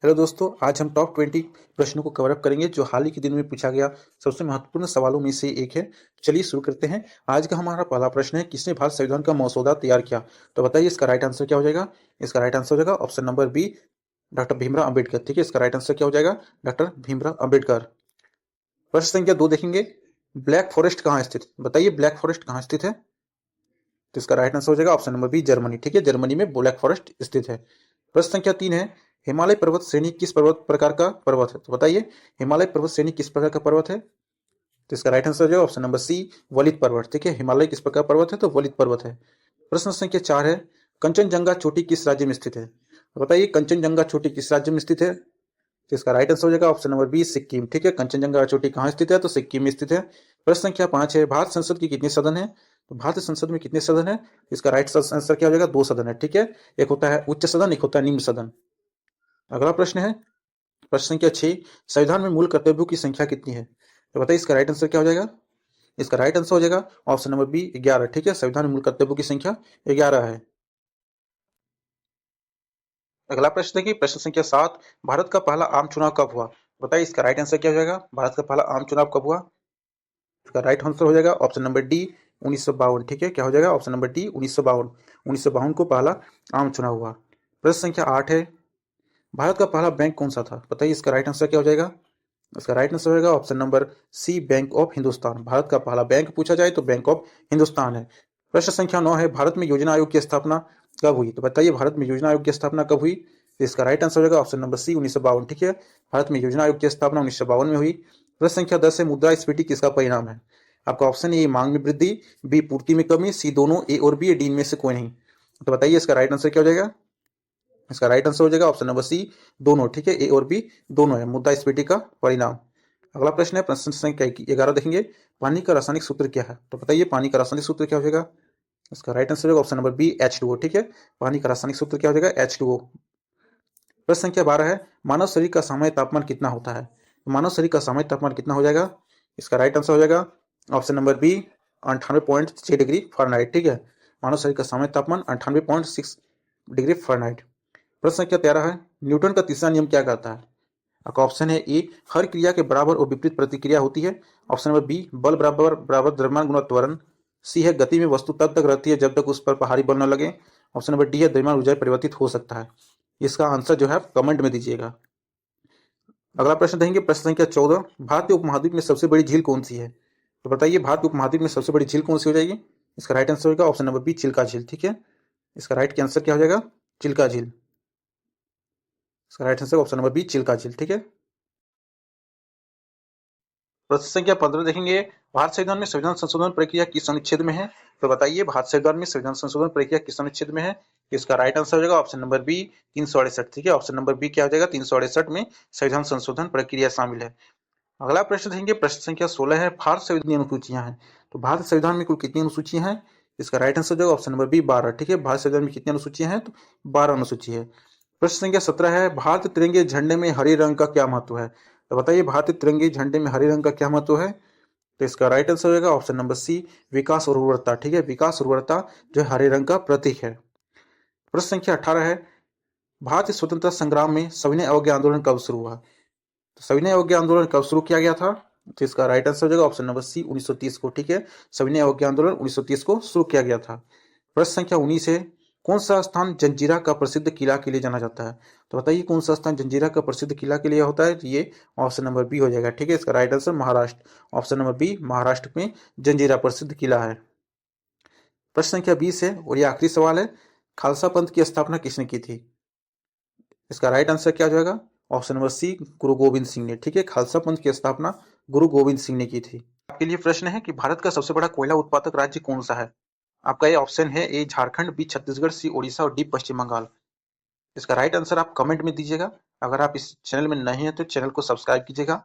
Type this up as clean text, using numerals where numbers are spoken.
Hello दोस्तों, आज हम टॉप 20 प्रश्नों को कवर अप करेंगे जो हाल ही के दिन में पूछा गया सबसे महत्वपूर्ण सवालों में से एक है। चलिए शुरू करते हैं। आज का हमारा पहला प्रश्न है, किसने भारत संविधान का मसौदा तैयार किया? तो बताइए इसका राइट आंसर क्या हो जाएगा। इसका राइट आंसर हो जाएगा option number B, doctor Bhimrao Ambedkar. ठीक है, इसका राइट आंसर क्या हो जाएगा? डॉक्टर भीमराव अम्बेडकर। प्रश्न संख्या 2 देखेंगे, ब्लैक फॉरेस्ट कहाँ स्थित? बताइए ब्लैक फॉरेस्ट कहाँ स्थित है? तो इसका राइट आंसर हो जाएगा ऑप्शन नंबर बी, जर्मनी। ठीक है, जर्मनी में ब्लैक फॉरेस्ट स्थित है। प्रश्न संख्या 3 है, हिमालय पर्वत श्रेणी किस पर्वत प्रकार का पर्वत है? तो बताइए हिमालय पर्वत श्रेणी किस प्रकार का पर्वत है? तो इसका राइट आंसर हो जाएगा ऑप्शन नंबर सी, वलित पर्वत। ठीक है, हिमालय किस प्रकार पर्वत है? तो वलित पर्वत है। प्रश्न संख्या 4 है, कंचनजंगा चोटी किस राज्य में स्थित है? तो बताइए कंचनजंगा चोटी किस राज्य में स्थित है? तो इसका राइट आंसर हो जाएगा ऑप्शन नंबर बी, सिक्किम। ठीक है, कंचनजंगा चोटी कहाँ स्थित है? तो सिक्किम में स्थित है। प्रश्न संख्या 5 है, भारत संसद की कितने सदन है? तो भारत संसद में कितने सदन है? इसका राइट आंसर क्या हो जाएगा? 2 सदन है। ठीक है, एक होता है उच्च सदन, एक होता है निम्न सदन। अगला प्रश्न है, प्रश्न संख्या 6, संविधान में मूल कर्तव्यों की संख्या कितनी है? तो बताइए इसका राइट आंसर क्या हो जाएगा? इसका राइट आंसर हो जाएगा ऑप्शन नंबर बी, 11। ठीक है, संविधान में मूल कर्तव्यों की संख्या 11 है। अगला प्रश्न देखिए, प्रश्न संख्या 7, भारत का पहला आम चुनाव कब हुआ? बताइए इसका राइट आंसर क्या हो जाएगा? भारत का पहला आम चुनाव कब हुआ? इसका राइट आंसर हो जाएगा ऑप्शन नंबर डी, 1952। ठीक है, क्या हो जाएगा? Option number D, 1952। 1952 को पहला आम चुनाव हुआ। प्रश्न संख्या 8 है, भारत का पहला बैंक कौन सा था? बताइए इसका राइट आंसर क्या हो जाएगा? इसका राइट आंसर होगा option number C, bank of Hindustan. भारत का पहला बैंक पूछा जाए तो बैंक ऑफ हिंदुस्तान है। प्रश्न संख्या 9 है, भारत में योजना आयोग की स्थापना कब हुई? तो बताइए भारत में योजना आयोग की स्थापना कब हुई? तो इसका राइट आंसर होगा ऑप्शन नंबर सी, 1952। ठीक है, भारत में योजना आयोग की स्थापना 1952 में हुई। प्रश्न संख्या 10 है, मुद्रास्फीति किसका परिणाम है? आपका ऑप्शन ए, मांग में वृद्धि, बी, पूर्ति में कमी, सी, दोनों, ए और बी, डी इनमें से कोई नहीं। तो बताइए इसका राइट आंसर क्या हो जाएगा? इसका राइट आंसर हो जाएगा ऑप्शन नंबर सी, दोनों। ठीक है, ए और बी दोनों है मुद्रास्फीति का परिणाम। अगला प्रश्न है, प्रश्न संख्या 11 देखेंगे, पानी का रासायनिक सूत्र क्या है? तो बताइए पानी का रासायनिक सूत्र क्या हो जाएगा? इसका राइट आंसर होगा ऑप्शन नंबर बी, H2O। ठीक है, पानी का रासायनिक सूत्र क्या हो जाएगा? H2O। प्रश्न संख्या 12 है, मानव शरीर का सामान्य तापमान कितना होता है? तो मानव शरीर का सामान्य तापमान कितना हो जाएगा? इसका राइट आंसर हो जाएगा option number B, 98.6 degree Fahrenheit. ठीक है, मानव शरीर का सामान्य तापमान 98.6 डिग्री फ़ारेनहाइट। प्रश्न संख्या 13 है, न्यूटन का तीसरा नियम क्या कहता है? आपका ऑप्शन है ए, हर क्रिया के बराबर और विपरीत प्रतिक्रिया होती है। ऑप्शन नंबर बी, बल बराबर बराबर द्रव्यमान गुणा त्वरण। सी है, गति में वस्तु तब तक रहती है जब तक उस पर बाहरी बल न लगे। ऑप्शन नंबर डी है, द्रव्यमान ऊर्जा परिवर्तित हो सकता है। इसका आंसर जो है आप कमेंट में दीजिएगा। अगला प्रश्न देखेंगे, प्रश्न संख्या 14, भारतीय उपमहाद्वीप में सबसे बड़ी झील कौन सी है? तो बताइए भारतीय उपमहाद्वीप में सबसे बड़ी झील कौन सी हो जाएगी? इसका राइट आंसर होगा ऑप्शन नंबर बी, चिल्का झील। ठीक है, इसका राइट आंसर क्या हो जाएगा? चिल्का झील। इसका right answer option number B, Chilka झील। ठीक है, प्रश्न संख्या 15 देखेंगे, भारत संविधान में संविधान संशोधन प्रक्रिया किस अनुच्छेद में है? तो बताइए भारत संविधान में संविधान संशोधन प्रक्रिया किस अनुच्छेद में है? इसका राइट आंसर हो जाएगा ऑप्शन नंबर बी, 368। ठीक है, ऑप्शन नंबर बी क्या हो जाएगा? 368 में संविधान संशोधन प्रक्रिया शामिल है। अगला प्रश्न देखेंगे, प्रश्न संख्या 16 है, भारत संविधान में अनुसूचियां हैं। तो भारत संविधान में कुल कितनी अनुसूचियां हैं? इसका राइट आंसर जो है ऑप्शन नंबर बी, 12। ठीक है, भारत संविधान में कितनी अनुसूचियां हैं? तो 12 अनुसूची है। प्रश्न संख्या 17 है, भारतीय तिरंगे झंडे में हरे रंग का क्या महत्व है? तो बताइए भारतीय तिरंगे झंडे में हरे रंग का क्या महत्व है? तो इसका राइट आंसर होगा ऑप्शन नंबर सी, विकास और उर्वरता। ठीक है, विकास और उर्वरता जो हरे रंग का प्रतीक है। प्रश्न संख्या 18 है, भारतीय स्वतंत्रता संग्राम में सविनय अवज्ञा आंदोलन कब शुरू हुआ? तो सविनय अवज्ञा आंदोलन कब शुरू किया गया था? तो इसका राइट आंसर हो जाएगा ऑप्शन नंबर सी, 1930 को। ठीक है, सविनय अवज्ञा आंदोलन 1930 को शुरू किया गया था। प्रश्न संख्या 19 है, कौन सा स्थान जंजीरा का प्रसिद्ध किला के लिए जाना जाता है? तो बताइए कौन सा स्थान जंजीरा का प्रसिद्ध किला के लिए होता है? ये ऑप्शन नंबर बी हो जाएगा। ठीक है, इसका right answer Maharashtra. Option number B, Maharashtra में जंजीरा प्रसिद्ध किला है। प्रश्न संख्या 20 है और ये आखिरी सवाल है, खालसा पंथ की स्थापना किसने की थी? इसका राइट आंसर क्या हो जाएगा? ऑप्शन नंबर सी, गुरु गोविंद सिंह ने। ठीक है, खालसा पंथ की स्थापना गुरु गोविंद सिंह ने की थी। आपके लिए प्रश्न है कि भारत का सबसे बड़ा कोयला उत्पादक राज्य कौन सा है? आपका ये ऑप्शन है, ए झारखंड, बी छत्तीसगढ़, सी ओडिशा और डी पश्चिम बंगाल। इसका राइट आंसर आप कमेंट में दीजिएगा। अगर आप इस चैनल में नए हैं तो चैनल को सब्सक्राइब कीजिएगा